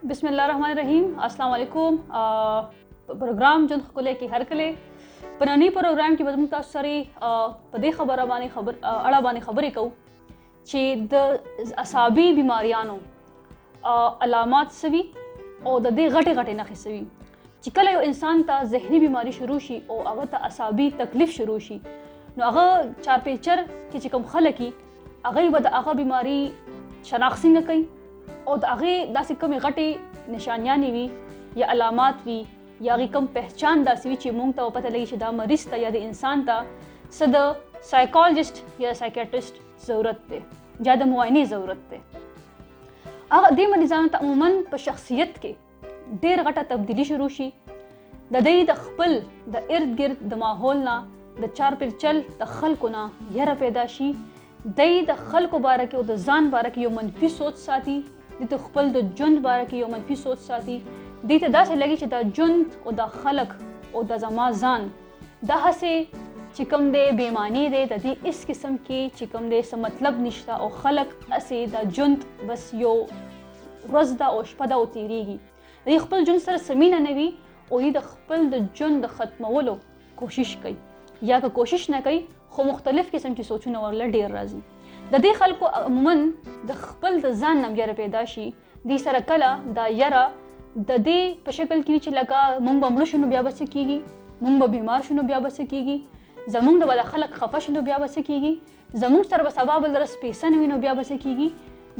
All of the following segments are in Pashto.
बिस्मिल्लाहिर्रहमानिर्रहीम अस्सलाम वालेकुम। प्रोग्राम जन خلې کې هر کله پنانی پروګرام کې بدمن تاسو سره په دې خبره باندې خبرې کوو چې د اعصابي بیماریانو علامات سوي او د دې غټې نښې سوي چې کله یو انسان ته ذهني بیماری شروع شي او هغه ته اعصابي تکلیف شروع شي نو هغه چارپیچر کې چې کوم خلک هغه به د هغه بیماری شناخت څنګه کوي او د هغې داسې کومې غټې نشانیانې وي یا علامات وي یا هغې کوم پہچان داسې وي چې موږ ته پته لګي چې دا مریض ته یا د انسان ته څه د سایکالوجسټ یا سایکیاټرسټ ضرورت دی یا د معاینې ضرورت دی. هغه دې مریضانو ته عموماً په شخصیت کې ډېر غټه تبدیلي شروع شي. د دوی د خپل د ارد ګرد د ماحول نه د چارپیچل د خلکو نه یره پیدا شي. دوی د خلکو باره کې او د ځان باره کې یو منفي سوچ ساتي. دوی ته خپل د ژوند باره کې یو منفي سوچ ساتي. دوی ته داسې لګي چې دا ژوند او دا خلک او دا زما ځان دا هسې چې کوم دی بېمعنی دی، د دې هېڅ قسم کې چې کوم دی څه مطلب نشته او خلک هسې دا ژوند بس یو ورځ ده او شپه ده او تېرېږي. دوی خپل ژوند سره څه مینه نه وي او دوی د خپل د ژوند د ختمولو کوشش کوي یا که کوشش نه کوي خو مختلف قسم چې سوچونه ورله ډېر راځي. د دې خلکو عموماً د خپل د ځان نه یره پیدا شي. دوی سره کله دا یره د دې په شکل کې چې لکه موږ به مړه شو نو بیا به څه کېږي، موږ به بیمار شو نو بیا به څه کېږي، زموږ د به خلک خفه شي نو بیا به څه کېږي، زموږ سره به سبا بل ورځ پیسه نه وي نو بیا به څه کېږي،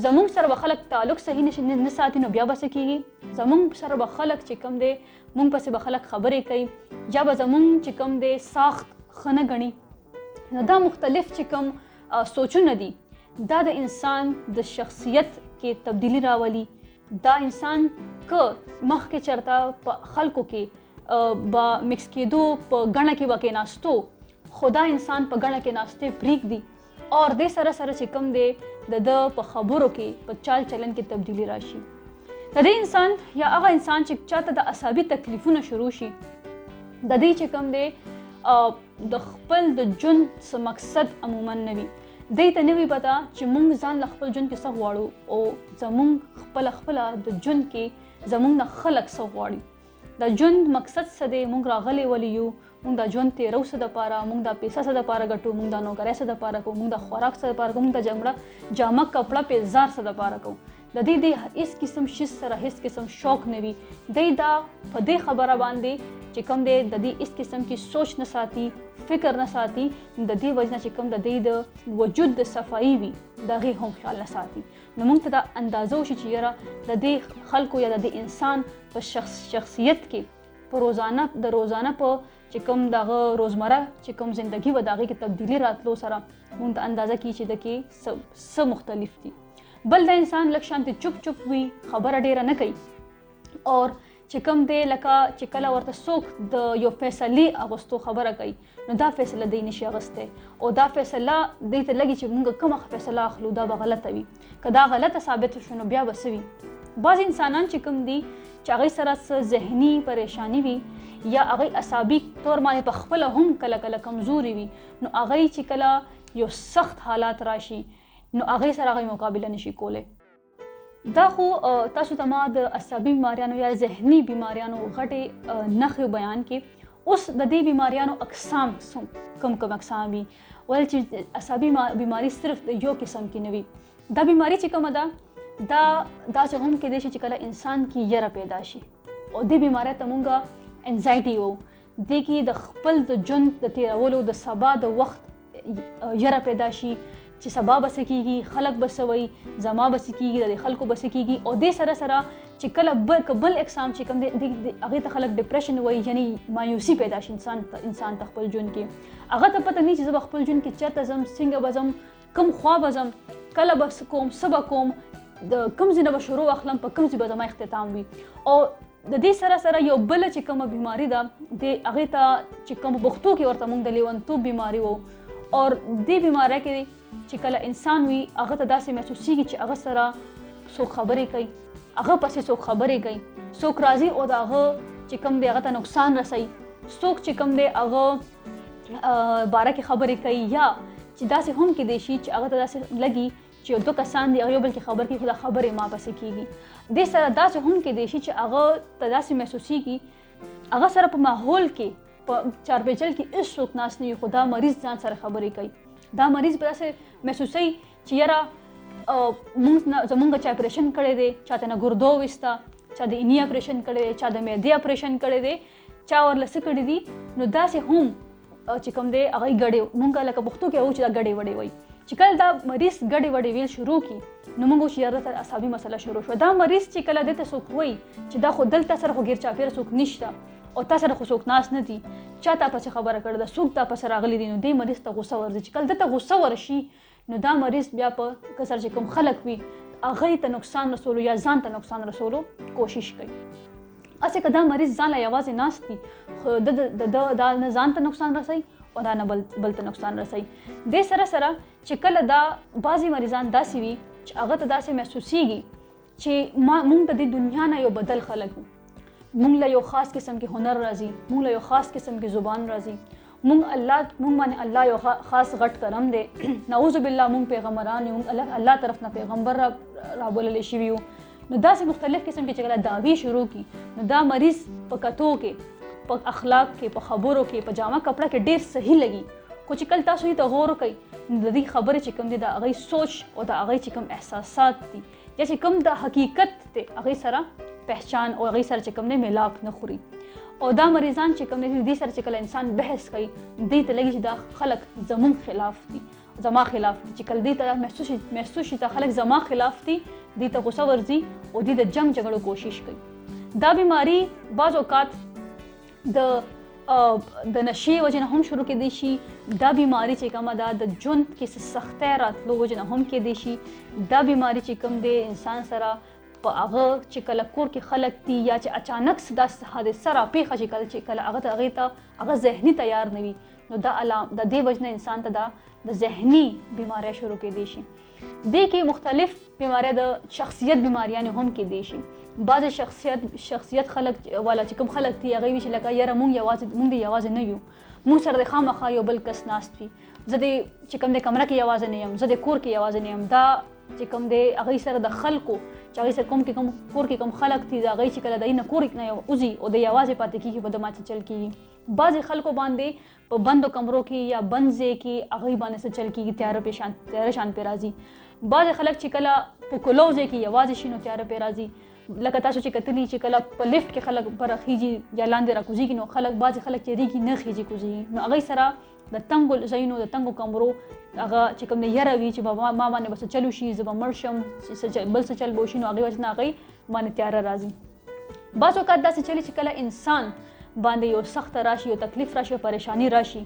زموږ سره به خلک تعلق صحیح نه ساتي نو بیا به څه کېږي، زموږ سره به خلک چې کوم دی موږ پسې به خلک خبرې کوي یا به زموږ چې کوم دی ساخت ښه نه ګڼي. نو دا مختلف چې کوم سوچونه دي دا د انسان د شخصیت کې تبدیلی راولي. دا انسان که مخکې چېرته په خلکو کې به مکس کېدو په ګڼه کې به کېناستو خو دا انسان په ګڼه کې ناستې پرېږدي او دې سره سره چې کوم دی د ده په خبرو کې په چال چلن کې تبدیلی راشي. د دې انسان یا هغه انسان چې چاته د اعصابي تکلیفونه شروع شي د دې چې کوم دی د خپل د ژوند څه مقصد عموماً نه وي. دوی ته نه وي پته چې موږ ځان له خپل ژوند کې څه غواړو او زموږ خپله د ژوند کې زموږ نه خلک څه غواړي. د ژوند مقصد څه دی، موږ راغلی ولې یو، موږ دا ژوند تېرو څه دپاره، موږ دا پیسه څه دپاره ګټو، موږ دا نوکرۍ څه دپاره کوو، موږ دا خوراک څه دپاره کوو، موږ دا جامه کپړه پیزار څه دپاره کوو. د دې هېڅ قسم شي سره هېڅ قسم شوق نه وي. دوی دا په دې خبره باندې چې کوم دی د دې هېڅ قسم کې سوچ نه ساتي، فکر نه ساتي. د دې وجه نه چې کوم د دې د وجود د صفایي وي د هغې هم خیال نه ساتي. نو موږ ته دا اندازه وشي چې یاره د دې خلکو یا د دې انسان په شخصیت کې په روزانه په چې کوم دغه روزمره چې کوم زندگی و د هغې کې تبدیلي راتلو سره موږ ته اندازه کړي چې د کې څه مختلف دي. بل د انسان لږ شانتې چپ وي، خبره ډیره نه کوي او چې کوم دی لکه چې کله ورته څوک د یو فیصلې اغوستو خبره کوي نو دا فیصله دی نشي اغوستی او دا فیصله دی ته لګي چې موږ کومه فیصله اخلو دا به غلطه وي. که دا غلطه ثابت شو نو بیا به څه وي. بعض انسانان چې کوم دي چې هغوی سره څه ذهني پریشاني وي یا هغوی اعصابي طور باندې په خپله هم کله کمزوري وي نو هغوی چې کله یو سخت حالات راشي نو هغې سره هغوی مقابله نشي کولی. دا خو تاسو ته ما د اعصابي بیماریانو یا ذهني بیماریانو غټې نښې بیان کې. اوس د دې بیماریانو اقسام کم اقسام وي ویل چې اعصابي بیماري صرف د یو قسم کې نه وي. دا بیماري چې کومه ده دا داسې هم کېدای شي چې کله انسان کې یره پیدا شي او دې بیمارۍ ته مونږ انزایټي وو. دې کې د خپل د ژوند د تېرولو د سبا د وخت یره پیدا شي چې سبا به څه کېږي، خلک به څه وایي، زما به څه کېږي، د خلکو به څه کېږي. او دې سره چې کله بل اقسام چې کوم دی هغې ته خلک ډپریشن وایي، یعنی مایوسي پیدا شي انسان ته خپل ژوند کې. هغه ته پته نه چې زه به خپل ژوند کې چېرته ځم، څنګه به ځم، کوم خوا به ځم، کله به څه کوم، څه به کوم، د کوم ځای نه به شروع اخلم، په کوم ځای به زما اختتام وي. او د دې سره سره یو بله چې کومه بیماري ده د هغې ته چې کوم پښتو کې ورته موږ د لیونتوب بیماري وو. او دې بیمارۍ کې چې کله انسان وي هغه ته داسې محسوسیږي چې هغه سره څوک خبرې کوي، هغه پسې څوک خبرې کوي، څوک راځي او د هغه چې کوم دی هغه ته نقصان رسوي، څوک چې کوم دی هغه باره کې خبرې کوي، یا چې داسې هم کېدای شي چې هغه ته داسې لګي چې یو دوه کسان دي هغه یو بل کې خبر کوي خو دا خبرې ما پسې کېږي. دې سره داسې هم کېدای شي چې هغه ته داسې محسوسیږي هغه سره په ماحول کې په چارپیچل کې هېڅوک ناست نه وي خو دا مریض ځان سره خبرې کوي. دا مریض به داسې محسوسوي چې یاره زمونږ چا اپریشن کړی دی، چا ته نه ګردو ویسته، چا د اینې اپریشن کړی دی، چا د معدې اپریشن کړی دی، چا ورله څه کړي دي. نو داسې هم چې کوم دی هغه ګډې مونږ لکه پښتو کې وایو چې دا ګډې وډې وایي. چې کله دا مریض ګډې وډې ویل شروع کړي نو موږ چې یاره ته اعصابي مسله شروع شوه. دا مریض چې کله دې ته څوک وایي چې دا خو دلته سره خو ګیر چاپېره څوک نشته او تا سره خو څوک ناست نه دي، چا تا پسې خبره کړې ده، څوک تا پسې راغلي دي، نو دې مریض ته غوسه ورځي. چې کله دته غوسه ورشي نو دا مریض بیا په کسر چې کوم خلک وي هغې ته نقصان رسولو یا ځان ته نقصان رسولو کوشش کوي. هسې که دا مریض ځان له یوازې ناست دي خو د دا نه ځان ته نقصان رسوي او دا نه بل ته نقصان رسوي. دې سره سره چې کله دا بعضې مریضان داسې وي چې هغه ته داسې محسوسیږي چې مونږ د دې دنیا نه یو بدل خلک یو، مونږ له یو خاص قسم کې هنر راځي، مونږ له یو خاص قسم کې زبان راځي، مونږ باندې الله یو خاص غټ کرم دی، نعوذ بالله مونږ پیغمبران یو، الله طرف نه پیغمبر رابللی شوي یو. نو داسې مختلف قسم کې چې کله دعوی شروع کړي نو دا مریض په کتو کې، په اخلاق کې، په خبرو کې، په جامه کپړه کې ډېر صحیح لګي. خو چې کله تاسو یې ته غور وکئ نو د دې خبرې چې کوم دی د هغې سوچ او د هغې چې کوم احساسات دي یا چې کوم د حقیقت دی هغې سره پہچان او هغې سره چې کوم دی میلاپ نه خوري. او دا مریضان چې کوم دی دې سره چې کله انسان بحث کوي دې ته لګي چې دا خلک زموږ خلاف دي، زما خلاف دي. چې کله دې ته محسوس شي دا خلک زما خلاف دي دې ته غوسه ورځي او دې د جنګ جګړو کوشش کوي. دا بیماری بعض اوقات د نشې وجه نه هم شروع کېدی شي. دا بیماری چې کومه ده د ژوند کې سختۍ راتلو وجه نه هم کېدی شي. دا بیماری چې کوم دی انسان سره په هغه چې کله کور کې خلک دي یا چې اچانک داسې حادثه راپېښه چې کله هغې ته هغه ذهني تیار نه وي نو د دې وجه نه انسان ته دا د ذهني بیماری شروع کېدی شي. دې کې مختلف بیماری د شخصیت بیماریانې هم کېدی شي. بعضې شخصیت خلک والا چې کوم خلک دي هغوی وي چې لکه یاره مونږ دې یوازې نه یو، مونږ سره د خامخا یو بل کس ناست وي، زه د چې کوم د کمره کې یوازې نه یم، زه د کور کې یوازې نه یم. دا چې کوم دی هغوی سره د خلکو چې هغوی سره کوم کور کې کوم خلک دي د هغوی چې کله د نه کور نه وځي او د یوازې پاتې کېږي په د ماته چل کېږي. بعضې خلکو باندې په بندو کمرو کې یا بند ځای کې هغوی باندې څه چل کېږي، تیاره شان پې راځي. بعضې خلک چې کله په کلو ځای کې یوازې شي نو تیاره پې راځي. لکه تاسو چې کتلی چې کله په لیفټ کې خلک بره خیږي یا لاندې راکوزېږي نو بعضې خلک چېرېږي نه خیږي کوزېږي. نو هغوی سره د تنګو ځایونو د تنګو کمرو هغه چې کوم دی یره وي چې ما باندې به څه چل وشي، زه به مړ شم، بل څه چل به وشي، نو هغې وجې نه هغوی باندې تیاره راځي. بعض اوقات داسې چلي چې کله انسان باندې یو سخته راشي، یو تکلیف راشي، یو پریشانی راشي،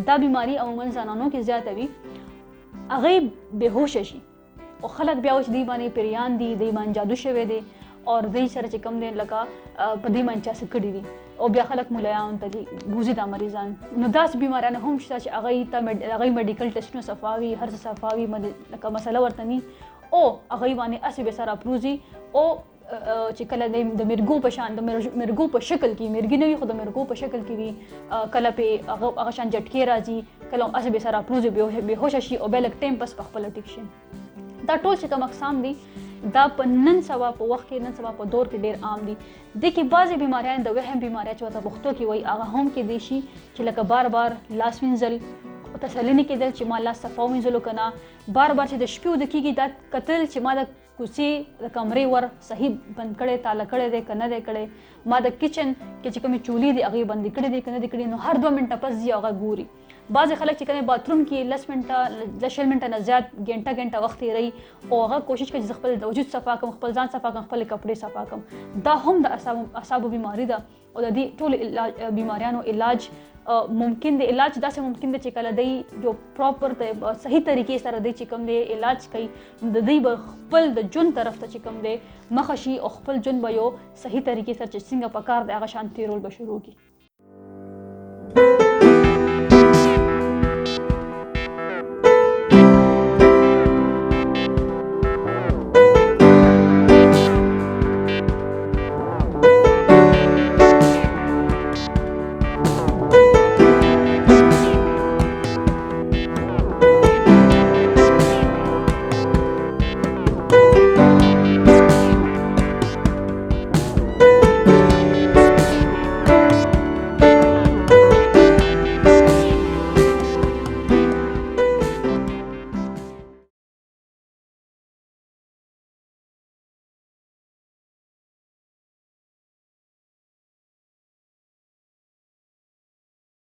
دا بیماری عموماً زنانو کې زیاته وي، هغوی بېهوشه شي او خلک بیا وایي چې دوی باندې پیریان دي، دوی باندې جادو شوی دی او دوی سره چې کوم دی لکه په دې باندې چا څه کړي دي او بیا خلک ملایانو ته دي بوځي دا مریضان. نو داسې بیماریان هم شته چې هغوی میډیکل ټسټونه صفا وي، هر څه صفا وي، لکه مسله ورته ني او هغوی باندې هسې بې سره پروزي او چې کله د مرګو په شان د مرګو په شکل کې، مرګي نه وي خو د مرګو په شکل کې وي، کله پې هغه شان جټکې راځي، کله هسې بې سره پروزي، بېهوشه شي او بیا لږ ټایم پس پخپله ټیک شي. دا ټول چې کوم اقسام دي دا په نن سبا په وخت کې، نن سبا په دور کې ډېر عام دي. دې کې بعضې بیماریان د وهم بیمارۍ چې ورته پښتو کې وایي هغه هم کېدی شي چې لکه بار بار لاس وینځل، تسلي نه کېدل چې ما لاس صفا وینځلو که نه، بار بار چې د شپې وده کېږي دا کتل چې ما د کوڅې د کمرې ور صحیح بند کړی، تاله کړی دی که نه دی کړی، ما د کچن کې چې کومې چولې دي هغې بندې کړې دي که نه دي کړې، نو هر 2 منټه پس ځي هغه ګوري. بعضې خلک چې کله باتروم کې 10 منټه 20 منټه نه زیات ګنټه وخت تېروي او هغه کوشش کوي چې خپل د وجود صفا کړم، خپل ځان صفا کړم، خپل کپړې صفا کړم. دا هم د اعصابو بیماري ده او د دې ټولو بیماریانو علاج ممکن دی علاج داسې ممکن دی چې کله دی یو پراپر صحیح طریقې سره دی چې کوم دی علاج کوي د دوی به خپل د ژوند طرف ته چې کوم دی مخه شي او خپل ژوند به یو صحیح طریقې سره چې څنګه پکار دی هغه شان تیرول به شروع کړي.